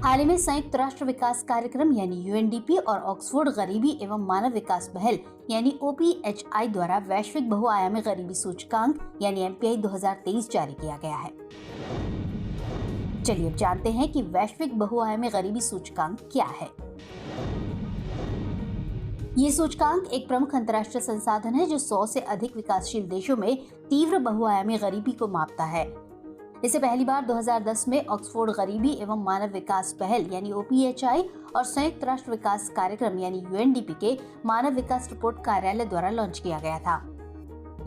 हाल ही में संयुक्त राष्ट्र विकास कार्यक्रम यानी यूएनडीपी और ऑक्सफोर्ड गरीबी एवं मानव विकास पहल यानी OPHI द्वारा वैश्विक बहुआयामी गरीबी सूचकांक यानी MPI 2023 जारी किया गया है। चलिए अब जानते हैं कि वैश्विक बहुआयामी गरीबी सूचकांक क्या है। ये सूचकांक एक प्रमुख अंतर्राष्ट्रीय संसाधन है जो 100 से अधिक विकासशील देशों में तीव्र बहुआयामी गरीबी को मापता है। इसे पहली बार 2010 में ऑक्सफोर्ड गरीबी एवं मानव विकास पहल यानी OPHI और संयुक्त राष्ट्र विकास कार्यक्रम यानी UNDP के मानव विकास रिपोर्ट कार्यालय द्वारा लॉन्च किया गया था।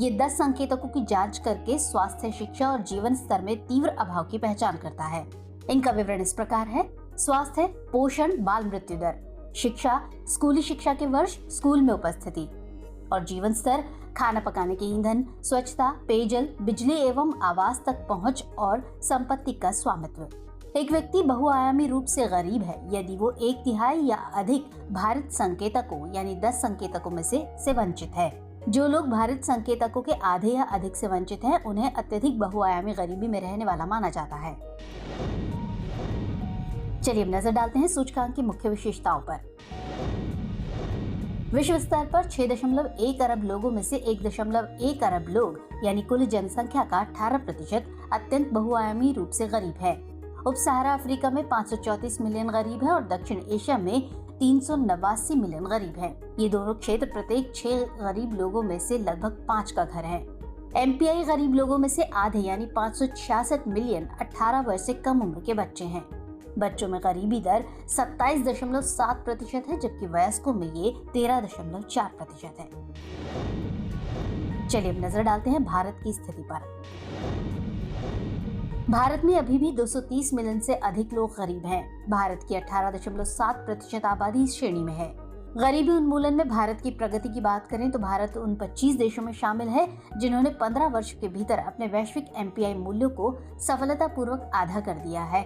ये 10 संकेतकों की जांच करके स्वास्थ्य, शिक्षा और जीवन स्तर में तीव्र अभाव की पहचान करता है। इनका विवरण इस प्रकार है। स्वास्थ्य, पोषण, बाल मृत्यु दर, शिक्षा, स्कूली शिक्षा के वर्ष, स्कूल में उपस्थिति और जीवन स्तर, खाना पकाने के ईंधन, स्वच्छता, पेयजल, बिजली एवं आवास तक पहुंच और संपत्ति का स्वामित्व। एक व्यक्ति बहुआयामी रूप से गरीब है यदि वो 1/3 या अधिक भारित संकेतकों यानी 10 संकेतकों में से वंचित है। जो लोग भारित संकेतकों के आधे या अधिक से वंचित हैं, उन्हें अत्यधिक बहुआयामी गरीबी में रहने वाला माना जाता है। चलिए अब नजर डालते हैं सूचकांक की मुख्य विशेषताओं पर। विश्व स्तर पर 6.1 अरब लोगों में से 1.1 अरब लोग यानी कुल जनसंख्या का 18% अत्यंत बहुआयामी रूप से गरीब है। उप सहारा अफ्रीका में 534 मिलियन गरीब है और दक्षिण एशिया में 389 मिलियन गरीब है। ये दोनों क्षेत्र प्रत्येक 6 गरीब लोगों में से लगभग 5 का घर है। MPI गरीब लोगों में से आधे यानी 566 मिलियन 18 वर्ष से कम उम्र के बच्चे हैं। बच्चों में गरीबी दर 27.7% है जबकि वयस्कों में ये 13.4% है। चलिए अब नजर डालते हैं भारत की स्थिति पर। भारत में अभी भी 230 मिलियन से अधिक लोग गरीब हैं। भारत की 18.7% आबादी इस श्रेणी में है। गरीबी उन्मूलन में भारत की प्रगति की बात करें तो भारत उन 25 देशों में शामिल है जिन्होंने 15 वर्ष के भीतर अपने वैश्विक MPI मूल्यों को सफलतापूर्वक आधा कर दिया है।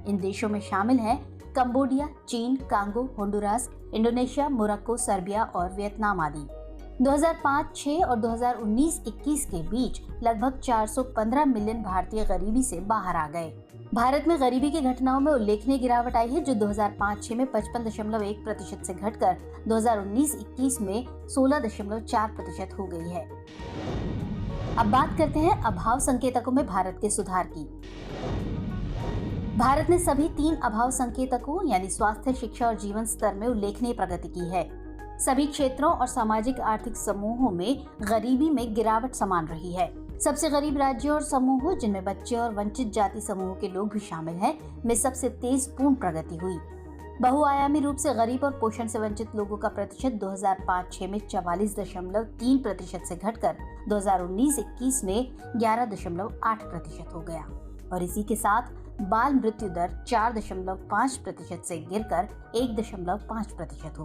इन देशों में शामिल हैं कंबोडिया, चीन, Congo, Honduras, Indonesia, Morocco, Serbia और वियतनाम आदि। 2005-06 और 2019-21 के बीच लगभग 415 मिलियन भारतीय गरीबी से बाहर आ गए। भारत में गरीबी की घटनाओं में उल्लेखनीय गिरावट आई है जो 2005-06 में 55.1% से घटकर 2019-21 में 16.4% हो गई है। अब बात करते हैं अभाव संकेतकों में भारत के सुधार की। भारत ने सभी 3 अभाव संकेतकों यानी स्वास्थ्य, शिक्षा और जीवन स्तर में उल्लेखनीय प्रगति की है। सभी क्षेत्रों और सामाजिक आर्थिक समूहों में गरीबी में गिरावट समान रही है। सबसे गरीब राज्यों और समूहों जिनमें बच्चे और वंचित जाति समूहों के लोग भी शामिल हैं, में सबसे तेज पूर्ण प्रगति हुई। बहुआयामी रूप से गरीब और पोषण से वंचित लोगों का प्रतिशत 2005-06 में 44.3% से घटकर 2019-21 में 11.8% हो गया और इसी के साथ बाल मृत्यु दर 4.5% से गिरकर 1.5% हो गई।